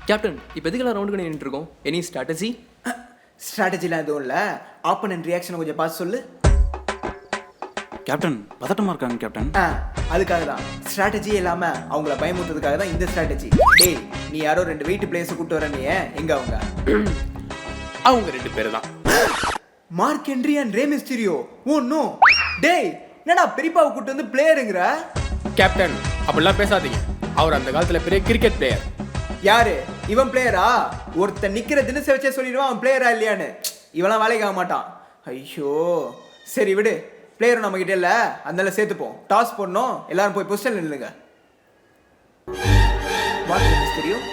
Captain இப்போ எதுக்கெல்லாம் round பண்ணி நின்றுட்டு இருக்கோம்? Any strategy? ஸ்ட்ராட்டஜிலாம் எதுவும் இல்லை. ஆப்போனன்ட் ரியாக்ஷனை கொஞ்சம் பார்த்து சொல்லு. கேப்டன் பதட்டமா இருக்காங்க கேப்டன். அதுக்காக தான் ஸ்ட்ராட்டஜி இல்லாமல் அவங்கள பயமுறுத்துறதுக்காக தான் இந்த ஸ்ட்ராட்டஜி. டேய், நீ யாரோ 2 வெயிட் பிளேயர்ஸை கூப்பிட்டு வர, நீ எங்க அவங்க? அவங்க 2 பேர் தான், Mark Henry and Rey Mysterio. Oh no. டேய், என்னடா பெரியப்பாவை கூப்பிட்டு வந்து பிளேயருங்கிற? கேப்டன் அப்படிலாம் பேசாதீங்க. அவர் அந்த காலத்துல பெரிய கிரிக்கெட் பிளேயர். யாரு இவன் பிளேயரா? ஒருத்தன் நிக்கிற தினசை வச்சே சொல்லிடுவான் அவன் பிளேயரா இல்லையான்னு. இவெல்லாம் வேலைக்கு ஆக மாட்டான். ஐயோ, சரி விடு. பிளேயரும் நம்ம கிட்ட இல்ல, அதனால சேர்த்துப்போம். டாஸ் போடணும், எல்லாரும் போய் பொசிஷன் நில்லுங்க. தெரியும்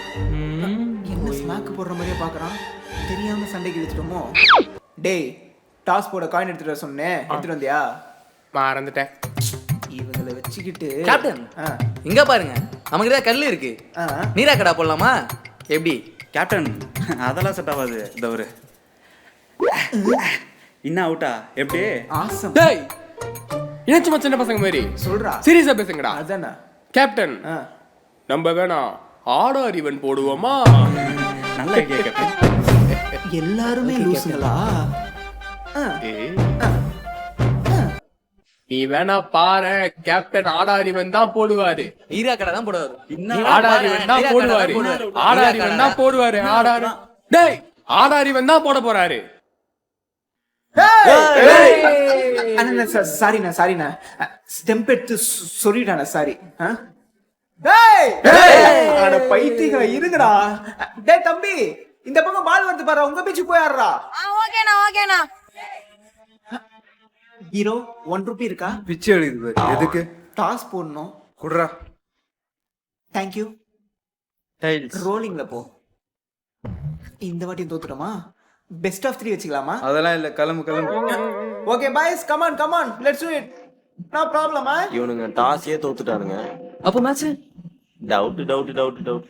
என்ன ஸ்மாக் போடுற மாதிரியே பாக்குறான். தெரியாம சண்டைக்கு இழுத்துட்டோமோ. டேய், டாஸ் போட காயின் எடுத்துட்டு வர சொன்னேன், எடுத்துட்டு வந்தியா? மறந்துட்டேன். இவங்களை வச்சுக்கிட்டு கேப்டன் இங்க பாருங்க, நமக்கு தான் கல் இருக்கு. நீரா கடா போடலாமா? எப்படி கேப்டன் அதெல்லாம் செட் ஆகாது. தவறு இன்னும் அவுட்டா எப்படி? ஆசம். டேய், இனச்சு சின்ன பசங்க மாதிரி சொல்றா. சீரியஸா பேசுங்கடா. அதானே கேப்டன், நம்ம வேணா ஆடார் ஈவென்ட் போடுவோமா? நல்ல ஐடியா கேப்டன். எல்லாருமே லூசுங்களா? ஏய், நீ வேணா பாரு, கேப்டன் ஆடார் ஈவென்ட் தான் போடுவாரு. நீரா கடை தான் போடுவாரு. ஆடார் ஈவென்ட் தான் போடுவாரு. ஆடார் ஈவென்ட் தான் போடுவாரு. ஆடார் டேய், ஆடார் ஈவென்ட் தான் போட போறாரு. சாரிண்ணா, சாரிண்ணா. ஸ்டெம்ப் எடுத்து சொல்லிட்டானே, சாரி. பைத்தியங்க இருங்கடா. டேய் தம்பி, இந்த பக்கம் பால் வருது பாரு, உங்க பீச்சு போயாடுறா. ஓகேண்ணா ஓகேண்ணா. ஹீரோ 1 ரூபி இருக்கா? பிச்சை எடுக்குது பாரு. எதுக்கு? டாஸ் போடணும். குடுறா. தேங்க்யூ. ரோலிங்ல போ. இந்த வாட்டி தோத்துட்டோமா? பெஸ்ட் ஆஃப் 3 வச்சுக்கலாமா? அதெல்லாம் இல்ல, கிளம்பு. Okay boys, come on let's do it. No problem. இவனுங்க டாஸே தோத்துட்டானுங்க. அப்போ மேட்ச் டவுட்